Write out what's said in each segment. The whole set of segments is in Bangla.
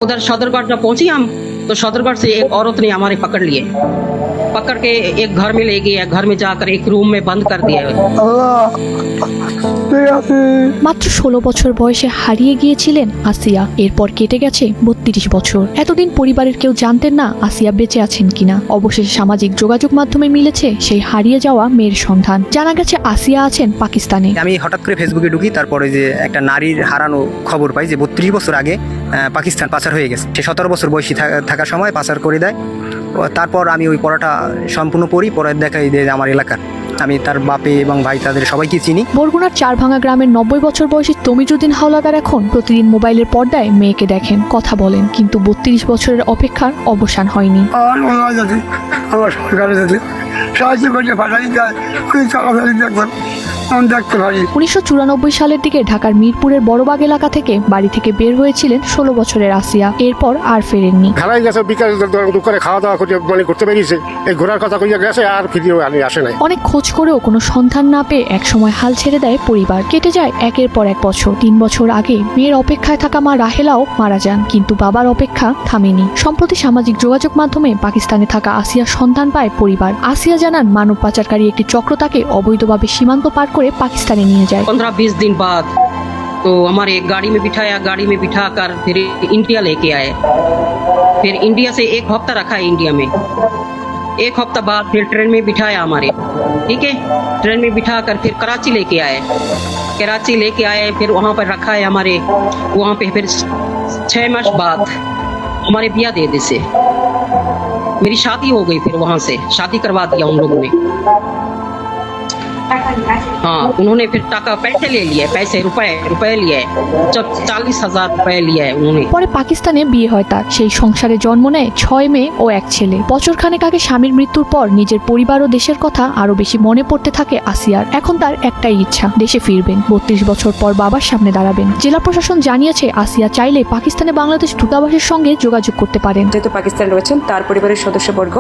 उधर सदरगढ़ जब पहुंची हम तो सदरगढ़ से एक औरत ने हमारे पकड़ के एक घर में ले गया। घर में जाकर एक रूम में बंद कर दिया। মাত্র 16 বছর বয়সে হারিয়ে গিয়েছিলেন আসিয়া। এরপর কেটে গেছে 32 বছর। এতদিন পরিবারের কেউ জানতেন না আসিয়া বেঁচে আছেন কিনা। অবশেষে সামাজিক যোগাযোগ মাধ্যমে মিলেছে সেই হারিয়ে যাওয়া মেয়ের সন্ধান। জানা গেছে আসিয়া আছেন পাকিস্তানে। আমি হঠাৎ করে ফেসবুকে ঢুকি, তারপরে যে একটা নারীর হারানো খবর পাই যে 32 বছর আগে পাকিস্তান পাচার হয়ে গেছে। সে 17 বছর বয়সী থাকার সময় পাচার করে দেয়। তারপর আমি ওই পড়াটা সম্পূর্ণ পড়ি, পরে দেখাই যে আমার এলাকার আমি তার বাপে এবং ভাই তাদের সবাইকে চিনি। বরগুনার চারভাঙা গ্রামের 90 বছর বয়সী তমিজুদ্দিন হাওলাদার এখন প্রতিদিন মোবাইলের পর্দায় মেয়েকে দেখেন, কথা বলেন, কিন্তু 32 বছরের অপেক্ষার অবসান হয়নি। আমার সরকারের সাহায্য করতে পাঠাই যায়, দেখবেন 1994 সালের দিকে ঢাকার মিরপুরের বড়বাগ এলাকা থেকে বাড়ি থেকে বের হয়েছিলেন 16 বছরের আসিয়া। এরপর আর ফেরেননি। ঘাড়াই গেছে, বিকাল করে খাওয়া দাওয়া করে মানে করতে পেরেছে, এই ঘোরার কথা কইয়া গেছে, আর ফিরেও আসে নাই। অনেক খোঁজ করেও কোনো সন্ধান না পেয়ে একসময় হাল ছেড়ে দেয় পরিবার। কেটে যায় একের পর এক বছর। 3 বছর আগে মেয়ের অপেক্ষায় থাকা মা রাহেলাও মারা যান, কিন্তু বাবার অপেক্ষা থামেনি। সম্প্রতি সামাজিক যোগাযোগ মাধ্যমে পাকিস্তানে থাকা আসিয়ার সন্ধান পায় পরিবার। আসিয়া জানান মানব পাচারকারী একটি চক্র তাকে অবৈধভাবে সীমান্ত পার করে পাকিস্তানে নিয়ে যায়। 15-20 दिन बाद तो हमारे गाड़ी में बिठाया, गाड़ी में बिठाकर फिर इंडिया लेके आए। फिर इंडिया से एक हफ्ता रखा है इंडिया में। एक हफ्ता बाद फिर ट्रेन में बिठाया हमारे, ठीक है। ट्रेन में बिठा कर फिर कराची लेके आए। कराची लेके आए, फिर वहाँ पर रखा है हमारे। वहाँ पे फिर 6 मास बाद हमारे बिया दे दी से मेरी शादी हो गई। फिर वहाँ से शादी करवा दिया उन लोगों ने। हाँ, उन्होंने फिर टाका पैसे ले लिए, रुपए लिए, जब 40,000 रुपए लिए उन्होंने। পরে পাকিস্তানে বিয়ে হয় তার। সেই সংসারে জন্ম নেয় 6 মেয়ে ও 1 ছেলে। বছরখানেক আগে স্বামীর মৃত্যুর পর নিজের পরিবার ও দেশের কথা আরো বেশি মনে পড়তে থাকে আসিয়ার। এখন তার একটাই ইচ্ছা, দেশে ফিরবেন, 32 বছর পর বাবার সামনে দাঁড়াবেন। জেলা প্রশাসন জানিয়েছে আসিয়া চাইলে পাকিস্তানে বাংলাদেশ দূতাবাসের সঙ্গে যোগাযোগ করতে পারেন। যেহেতু পাকিস্তানে রয়েছেন, তার পরিবারের সদস্যবর্গ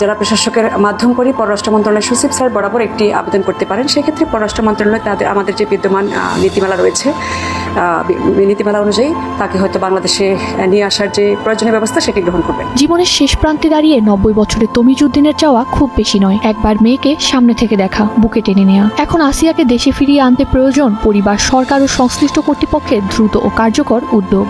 জেলা প্রশাসকের মাধ্যম করে পররাষ্ট্র মন্ত্রণালয়ের সচিব স্যার বরাবর একটি আবেদন করতে পারেন। সেক্ষেত্রে পররাষ্ট্র মন্ত্রণালয় আমাদের যে বিদ্যমান নীতিমালা রয়েছে, নীতিমালা অনুযায়ী তাকে হয়তো বাংলাদেশে নিয়ে আসার যে প্রয়োজনীয় ব্যবস্থা সেটি গ্রহণ করবেন। জীবনের শেষ প্রান্তে দাঁড়িয়ে 90 বছরের তমিজুদ্দিনের চাওয়া খুব বেশি নয়, একবার মেয়েকে সামনে থেকে দেখা, বুকে টেনে নেওয়া। এখন আসিয়াকে দেশে ফিরিয়ে আনতে প্রয়োজন পরিবার, সরকার ও সংশ্লিষ্ট কর্তৃপক্ষের দ্রুত ও কার্যকর উদ্যোগ।